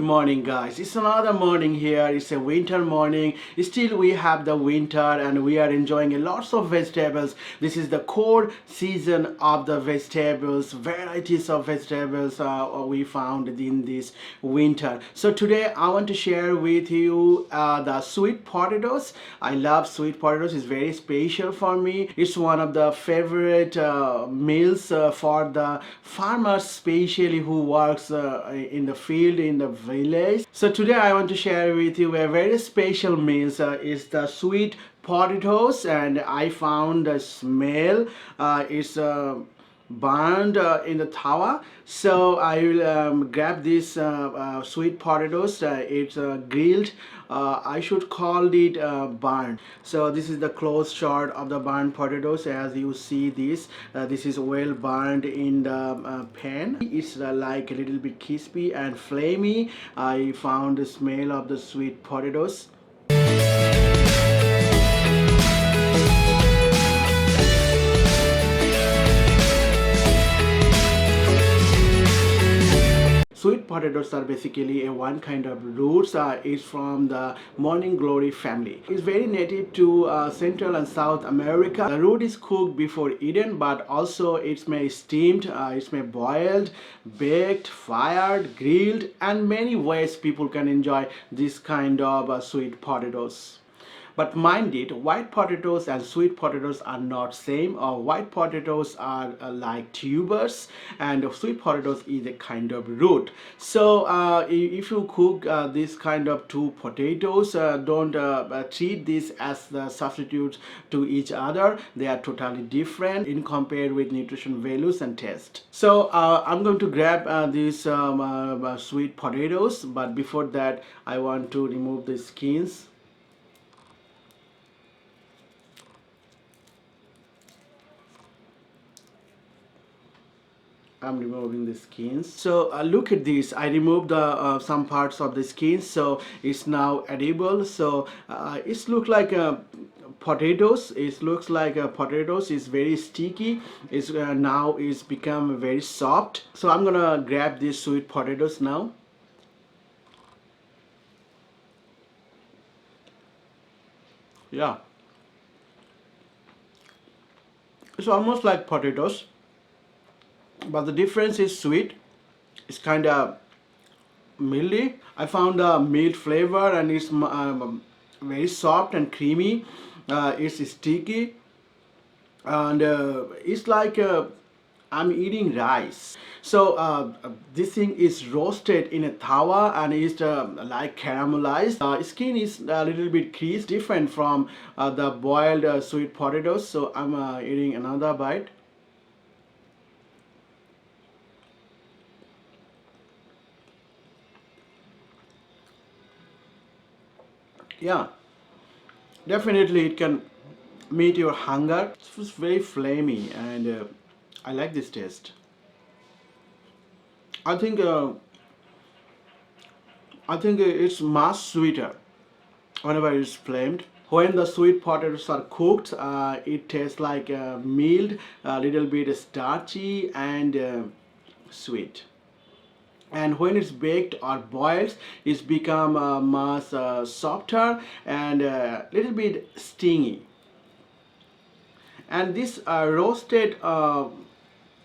morning, guys. It's another morning here. It's a winter morning. Still we have the winter and we are enjoying a lots of vegetables. This is the core season of the vegetables. Varieties of vegetables we found in this winter. So today I want to share with you the sweet potatoes. I love sweet potatoes. It's very special for me. It's one of the favorite meals for the farmers, especially who works in the field in the village. So today I want to share with you a very special meal. Is the sweet potatoes, and I found the smell is burned in the Toawa. So I will grab this sweet potatoes. It's grilled. I should call it burned. So this is the close shot of the burned potatoes. As you see this, this is well burned in the pan. It's like a little bit crispy and flamey. I found the smell of the sweet potatoes. Sweet potatoes are basically a one kind of roots. It's from the morning glory family. It's very native to Central and South America. The root is cooked before eaten, but also it's may steamed, it's may boiled, baked, fired, grilled, and many ways people can enjoy this kind of sweet potatoes. But mind it, white potatoes and sweet potatoes are not same. White potatoes are like tubers, and sweet potatoes is a kind of root. So if you cook this kind of two potatoes, don't treat this as the substitutes to each other. They are totally different in compared with nutrition values and taste. So I'm going to grab these sweet potatoes, but before that I want to remove the skins. I'm removing the skins. So look at this. I removed the some parts of the skins, so it's now edible. So it looks like potatoes. It looks like potatoes. It's very sticky. It's now it's become very soft. So I'm gonna grab these sweet potatoes now. Yeah, it's almost like potatoes, but the difference is sweet. It's kind of mildy. I found a mild flavor, and it's very soft and creamy. It's sticky, and it's like I'm eating rice. So this thing is roasted in a tawa, and it's like caramelized. Skin is a little bit creased, different from the boiled sweet potatoes. So I'm eating another bite. Yeah, definitely it can meet your hunger. It's very flamey, and I like this taste. I think it's much sweeter whenever it's flamed. When the sweet potatoes are cooked, it tastes like mild, a little bit starchy and sweet. And when it's baked or boiled, it's become much softer and a little bit stingy. And this roasted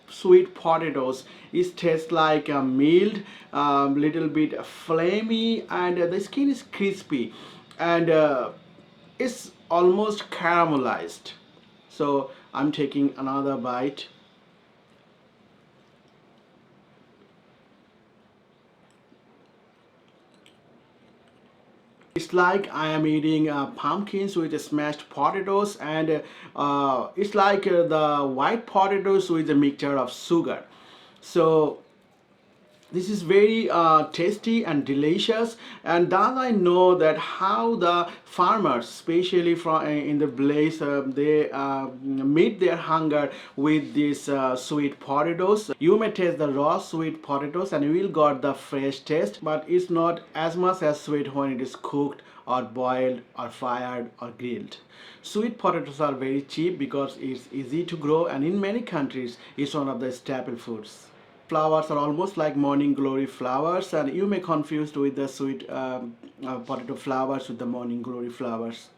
sweet potatoes is taste like a mild, little bit flamey, and the skin is crispy, and it's almost caramelized. So I'm taking another bite. It's like I am eating pumpkins with smashed potatoes, and it's like the white potatoes with a mixture of sugar. So this is very tasty and delicious, and thus I know that how the farmers, especially from in the village, they meet their hunger with these sweet potatoes. You may taste the raw sweet potatoes and you will got the fresh taste, but it's not as much as sweet when it is cooked or boiled or fired or grilled. Sweet potatoes are very cheap because it's easy to grow, and in many countries it's one of the staple foods. Flowers are almost like morning glory flowers, and you may confused with the sweet potato flowers with the morning glory flowers.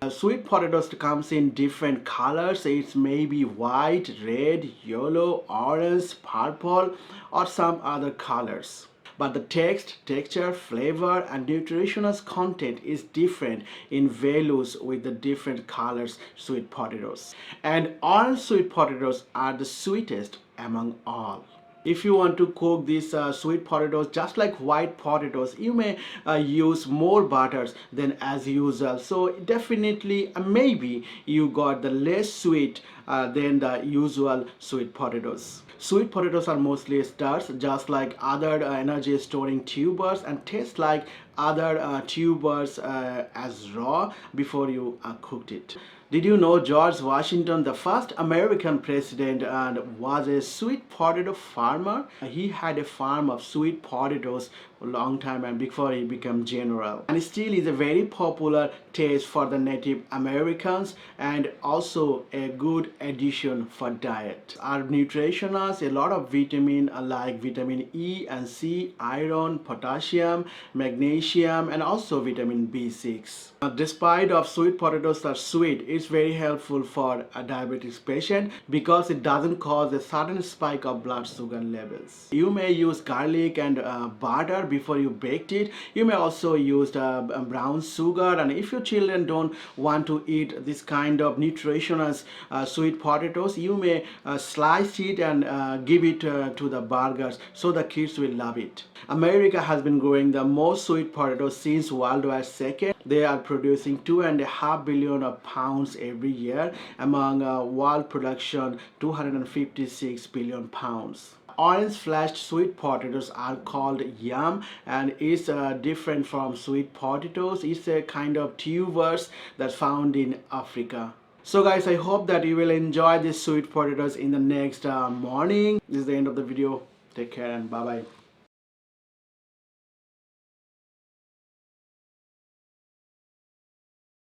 Sweet potatoes comes in different colors. It's maybe white, red, yellow, orange, purple, or some other colors. But the texture, flavor, and nutritional content is different in values with the different colors sweet potatoes. And orange sweet potatoes are the sweetest among all. If you want to cook these sweet potatoes just like white potatoes, you may use more butters than as usual. So definitely maybe you got the less sweet than the usual sweet potatoes. Sweet potatoes are mostly starch, just like other energy storing tubers, and taste like other tubers as raw before you cooked it. Did you know George Washington, the first American president, and was a sweet potato farmer? He had a farm of sweet potatoes a long time and before he became general. And still is a very popular taste for the Native Americans and also a good addition for diet. Our nutrition has a lot of vitamin like vitamin E and C, iron, potassium, magnesium, and also vitamin B6. Despite of sweet potatoes are sweet, it's very helpful for a diabetes patient because it doesn't cause a sudden spike of blood sugar levels. You may use garlic and butter before you baked it. You may also use brown sugar, and if your children don't want to eat this kind of nutritious sweet potatoes, you may slice it and give it to the burgers so the kids will love it. America has been growing the most sweet potatoes since World War II. They are producing 2.5 billion of pounds every year among world production 256 billion pounds. Orange fleshed sweet potatoes are called yam, and is different from sweet potatoes. It's a kind of tubers that's found in Africa. So guys, I hope that you will enjoy these sweet potatoes in the next morning. This is the end of the video. Take care and bye bye.